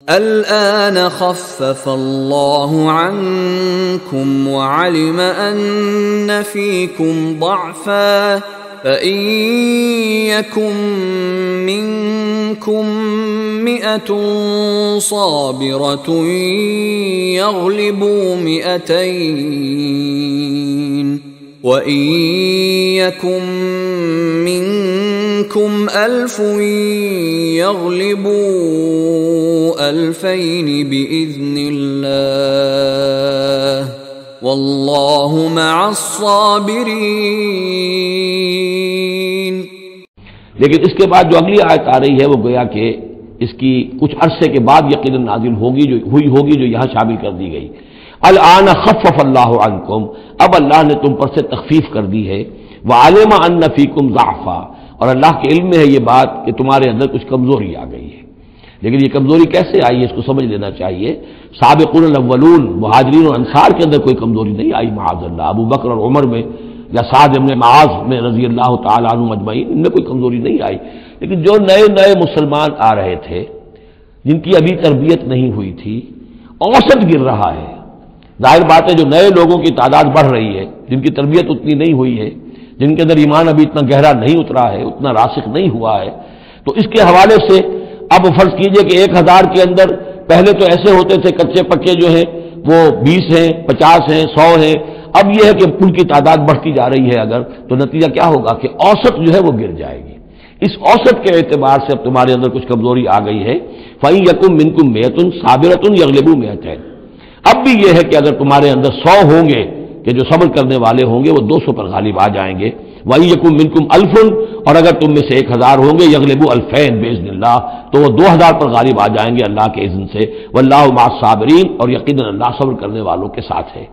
الآن خفف الله عنكم وعلم أن فيكم ضعفا فإن يكن منكم 100 صابرة يغلبوا 200 وإن يكن منكم 1000 يغلبوا 2000 بإذن الله واللہ مع الصابرین۔ لیکن اس کے بعد جو اگلی آیت آ رہی ہے وہ گویا کہ اس کی کچھ عرصے کے بعد یقیناً نازل ہوگی جو یہاں شامل کر دی گئی۔ الآن خفف اللہ عنکم، اب اللہ نے تم پر سے تخفیف کر دی ہے، وعلم ان فیکم ضعفا، اور اللہ کے علم میں ہے یہ بات کہ تمہارے اندر کچھ کمزوری آ گئی ہے۔ لیکن یہ کمزوری کیسے آئی ہے اس کو سمجھ لینا چاہیے۔ سابقون الاولون مہاجرین اور انصار کے اندر کوئی کمزوری نہیں آئی معاذ اللہ، ابو بکر اور عمر میں یا سعد بن معاذ میں رضی اللہ تعالی عنہم اجمعین، ان میں کوئی کمزوری نہیں آئی۔ لیکن جو نئے مسلمان آ رہے تھے جن کی ابھی تربیت نہیں ہوئی تھی، اوسط گر رہا ہے۔ ظاہر بات ہے جو نئے لوگوں کی تعداد بڑھ رہی ہے، جن کی تربیت اتنی نہیں ہوئی ہے، جن کے اندر ایمان ابھی اتنا گہرا نہیں اترا ہے، اتنا راسخ نہیں ہوا ہے، تو اس کے حوالے سے اب فرض کیجئے کہ 1000 کے اندر پہلے تو ایسے ہوتے تھے کچے پکے جو ہیں وہ 20 ہیں، 50 ہیں، 100 ہیں، اب یہ ہے کہ ان کی تعداد بڑھتی جا رہی ہے اگر، تو نتیجہ کیا ہوگا کہ اوسط جو ہے وہ گر جائے گی۔ اس اوسط کے اعتبار سے اب تمہارے اندر کچھ کمزوری آ گئی ہے۔ فَإِن يَكُن مِّنكُم 100 صَابِرَةٌ يَغْلِبُوا 200، اب بھی یہ ہے کہ اگر تمہارے اندر 100 ہوں گے کہ جو صبر کرنے والے ہوں گے وہ 200 پر غالب آ جائیں گے۔ وَإِن يَكُن مِّنكُمْ 1000، اور اگر تم میں سے 1000 ہوں گے يَغْلِبُوا 2000 بِإِذْنِ اللَّهِ، تو وہ 2000 پر غالب آ جائیں گے اللہ کے اذن سے۔ وَاللَّهُ مَعَ الصَّابِرِينَ، اور یقیناً اللہ صبر کرنے والوں کے ساتھ ہے۔